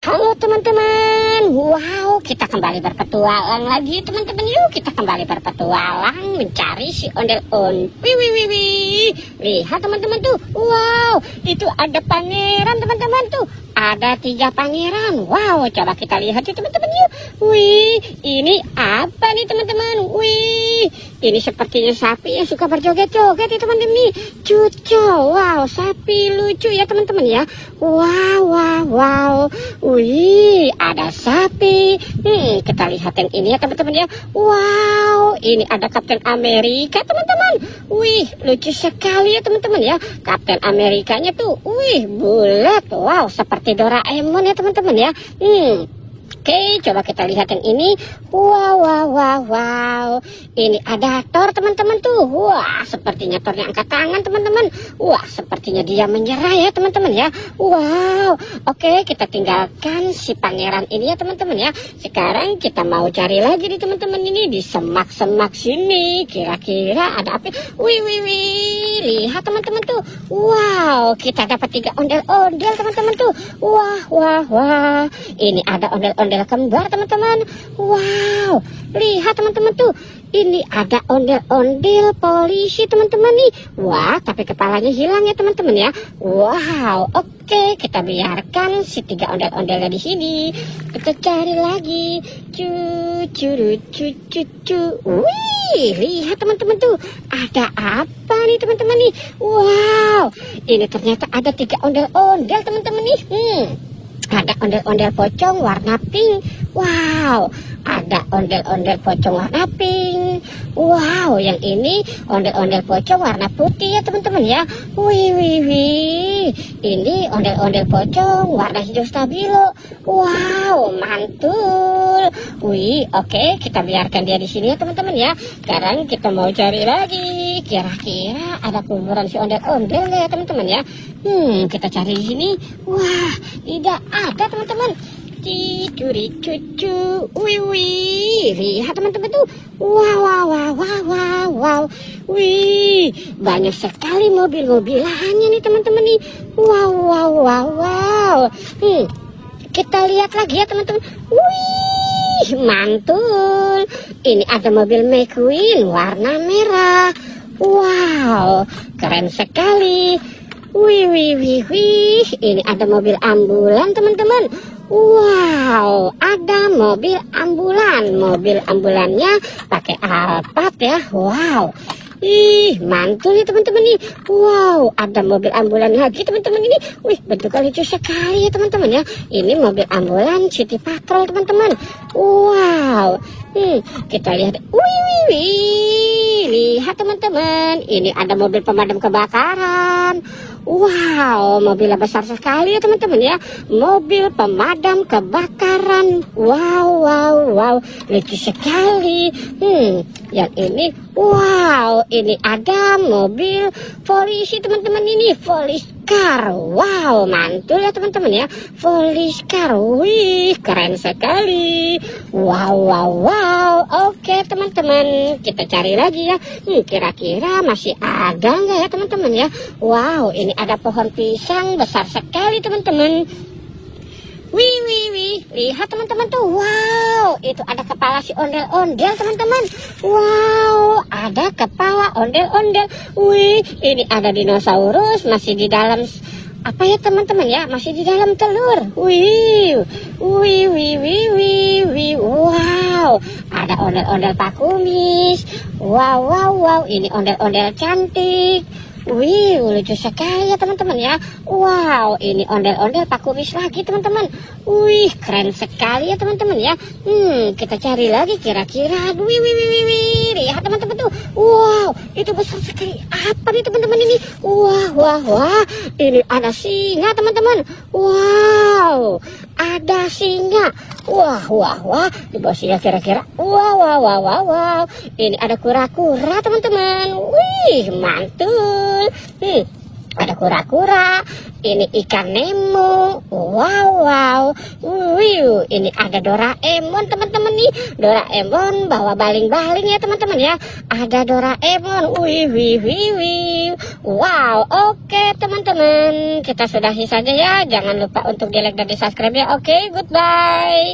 Halo teman-teman, wow, kita kembali berpetualang lagi teman-teman. Yuk kita kembali berpetualang mencari si ondel-ondel. Wih, lihat teman-teman tuh, wow, itu ada pangeran teman-teman tuh. Ada 3 pangeran. Wow, coba kita lihat yuk teman-teman yuk. Wih, ini apa nih teman-teman? Wih, ini sepertinya sapi yang suka berjoget-joget ya teman-teman nih. Cucu, wow, sapi lucu ya teman-teman ya. Wow. Wih, ada sapi. Kita lihat yang ini ya teman-teman ya. Wow, ini ada Kapten Amerika teman-teman. Wih, lucu sekali ya teman-teman ya. Kapten Amerikanya tuh, wih, bulat. Wow, seperti Doraemon ya teman-teman ya. Oke, coba kita lihat yang ini. Wow. Ini ada Thor teman-teman tuh. Wah, sepertinya Thornya angkat tangan teman-teman. Wah, sepertinya dia menyerah ya teman-teman ya. Wow. Oke, kita tinggalkan si pangeran ini ya teman-teman ya. Sekarang kita mau cari lagi nih teman-teman ini di semak-semak sini. Kira-kira ada apa? Wih. Lihat teman-teman tuh. Wow, kita dapat 3 ondel-ondel teman-teman tuh. Wah. Ini ada ondel-ondel kembar teman-teman. Wow, lihat teman-teman tuh. Ini ada ondel-ondel polisi teman-teman nih. Wah, tapi kepalanya hilang ya teman-teman ya. Wow, oke, kita biarkan si 3 ondel-ondelnya di sini. Kita cari lagi. Wih, lihat teman-teman tuh. Ada apa nih teman-teman nih? Wow, ini ternyata ada 3 ondel-ondel teman-teman nih. Ada ondel-ondel pocong warna pink. Wow, ada ondel-ondel pocong warna pink. Wow, yang ini ondel-ondel pocong warna putih ya teman-teman ya. Wih. Ini ondel-ondel pocong warna hijau stabilo. Wow, mantul. Wih, oke, kita biarkan dia di sini ya teman-teman ya. Sekarang kita mau cari lagi. Kira-kira ada kuburan si ondel-ondel nggak ya teman-teman ya? Kita cari di sini. Wah, tidak ada teman-teman. Curi cucu. Wih, lihat teman-teman tuh. Wow. Wih, banyak sekali mobil-mobilannya nih teman-teman nih. Wow. Kita lihat lagi ya teman-teman. Wih, mantul. Ini ada mobil McQueen warna merah. Wow, keren sekali. Wih. Ini ada mobil ambulan teman-teman. Wow, ada mobil ambulan. Mobil ambulannya pakai Alphard ya. Wow. Ih, mantul ya teman-teman nih. Wow, ada mobil ambulan lagi teman-teman ini. Wih, bentuknya lucu sekali ya teman-teman ya. Ini mobil ambulan City Patrol teman-teman. Wow. Kita lihat. Wih. Lihat teman-teman. Ini ada mobil pemadam kebakaran. Wow, mobilnya besar sekali ya teman-teman ya. Mobil pemadam kebakaran. Wow. Lucu sekali. Yang ini, wow, ini ada mobil polisi teman-teman ini. Police car. Wow, mantul ya teman-teman ya. Police car. Wih, keren sekali. Wow. Oke teman-teman, kita cari lagi ya. Kira-kira masih ada nggak ya teman-teman ya? Wow, ini ada pohon pisang besar sekali teman-teman. Wih, lihat teman-teman tuh. Wow, itu ada kepala si ondel-ondel teman-teman. Wow, ada kepala ondel-ondel. Wih, ini ada dinosaurus masih di dalam apa ya teman-teman ya? Masih di dalam telur. Wih. Wow, ada ondel-ondel Pak Kumis. Wow, ini ondel-ondel cantik. Wih, lucu sekali ya teman-teman ya. Wow, ini ondel-ondel Pak Kumis lagi teman-teman. Wih, keren sekali ya teman-teman ya. Kita cari lagi kira-kira. Wih. Lihat teman-teman tuh. Wow, itu besar sekali. Apa nih teman-teman ini? Wah. Ini ada singa teman-teman. Wow, ada singa. Wah. Di bawah singa kira-kira. Wow. Ini ada kura-kura teman-teman. Wih, mantul. Ada kura-kura. Ini ikan Nemo. Wow. Ini ada Doraemon teman-teman nih. Doraemon bawa baling-baling ya teman-teman ya. Ada Doraemon. Wih wih wih wih. Wow, oke teman-teman. Kita sudahi saja ya. Jangan lupa untuk di like dan di subscribe ya. Oke, goodbye.